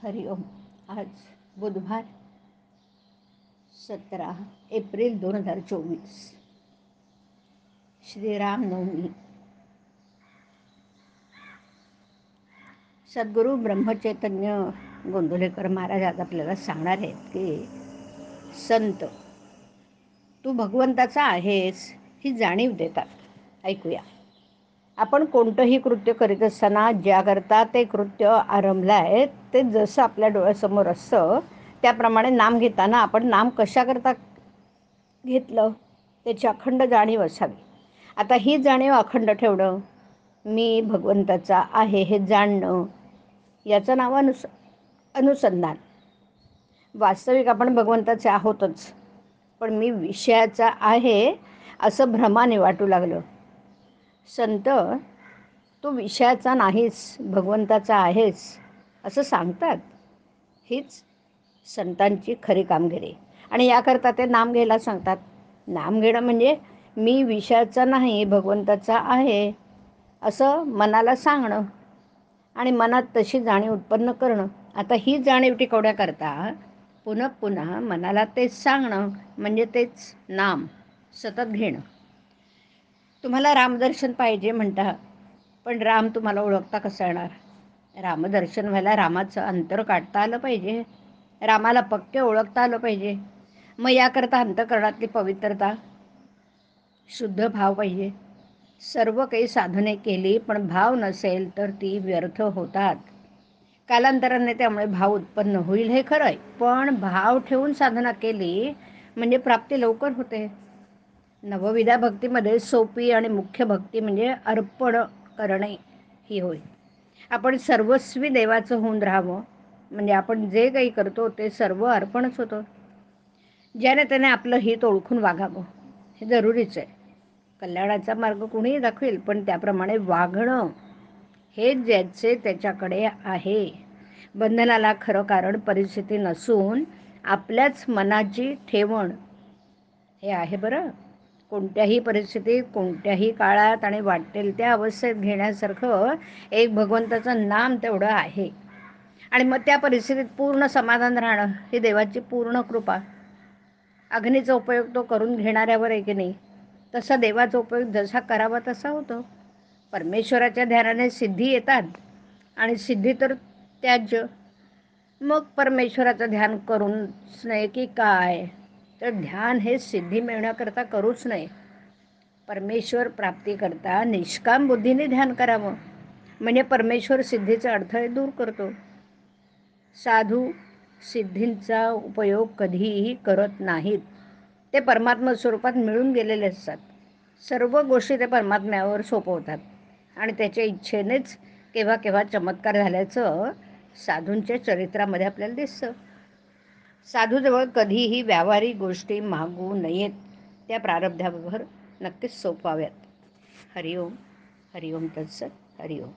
हरिओम. आज बुधवार 17 एप्रिल 2024. श्रीरामनवमी. सद्गुरू ब्रह्मचैतन्य गोंदवलेकर महाराज आज आपल्याला सांगणार आहेत की संत तू भगवंताचा आहेस ही जाणीव देतात. ऐकूया. आपण कोणतंही कृत्य करीत असताना ज्याकरता ते कृत्य आरंभलं आहे ते जसं आपल्या डोळ्यासमोर असतं त्याप्रमाणे नाम घेताना आपण नाम कशाकरता घेतलं त्याची अखंड जाणीव असावी. आता ही जाणीव अखंड ठेवणं, मी भगवंताचा आहे हे जाणणं, याचं नाव अनुसंधान. वास्तविक आपण भगवंताचे आहोतच, पण मी विषयाचा आहे असं भ्रमाने वाटू लागलं. संत तू विषयाचा नाहीस, भगवंताचा आहेस असं सांगतात. हीच संतांची खरी कामगिरी. आणि याकरता ते नाम घ्यायला सांगतात. नाम घेणं म्हणजे मी विषयाचा नाही, भगवंताचा आहे असं मनाला सांगणं आणि मनात तशी जाणीव उत्पन्न करणं. आता ही जाणीव टिकवण्याकरता पुन्हा पुन्हा मनाला तेच सांगणं म्हणजे तेच नाम सतत घेणं. तुम्हाला रामदर्शन पाहिजे म्हणता, पण राम तुम्हाला ओळखता कसं येणार? रामदर्शन व्हायला रामाचं अंतर काढता आलं पाहिजे, रामाला पक्के ओळखता आलं पाहिजे. मग याकरता अंतःकरणातली पवित्रता, शुद्ध भाव पाहिजे. सर्व काही साधने केली पण भाव नसेल तर ती व्यर्थ होतात. कालांतराने त्यामुळे भाव उत्पन्न होईल हे खरं आहे, पण भाव ठेवून साधना केली म्हणजे प्राप्ती लवकर होते. नवविधा भक्तीमध्ये सोपी आणि मुख्य भक्ती म्हणजे अर्पण करणे ही होय. आपण सर्वस्वी देवाचं होऊन राहावं म्हणजे आपण जे काही करतो ते सर्व अर्पणच होतं. ज्याने त्याने आपलं हित ओळखून वागावं हे जरुरीच आहे. कल्याणाचा मार्ग कुणीही दाखवेल, पण त्याप्रमाणे वागणं हे ज्याचे त्याच्याकडे आहे. बंधनाला खरं कारण परिस्थिती नसून आपल्याच मनाची ठेवण हे आहे बरं. कोणत्याही परिस्थितीत, कोणत्याही काळात आणि वाटेल त्या अवस्थेत घेण्यासारखं एक भगवंताचं नाम तेवढं आहे. आणि मग त्या परिस्थितीत पूर्ण समाधान राहणं ही देवाची पूर्ण कृपा. अग्नीचा उपयोग तो करून घेणाऱ्यावर आहे की नाही, तसा देवाचा उपयोग जसा करावा तसा होतो. परमेश्वराच्या ध्यानाने सिद्धी येतात आणि सिद्धी तर त्याज्य. मग परमेश्वराचं ध्यान करूच नये की काय? तर ध्यान हे सिद्धी मिळण्याकरता करूच नये. परमेश्वर प्राप्तीकरता निष्काम बुद्धीने ध्यान करावं म्हणजे परमेश्वर सिद्धीचा अडथळे दूर करतो. साधू सिद्धींचा उपयोग कधीही करत नाहीत. ते परमात्मा स्वरूपात मिळून गेलेले असतात. सर्व गोष्टी ते परमात्म्यावर सोपवतात आणि त्याच्या इच्छेनेच केव्हा केव्हा चमत्कार झाल्याचं साधूंच्या चरित्रामध्ये आपल्याला दिसतं. साधूजवळ कधीही व्यावहारिक गोष्टी मागू नयेत, त्या प्रारब्धावर नक्कीच सोपवाव्यात. हरिओम. हरिओम तत्सत. हरिओम.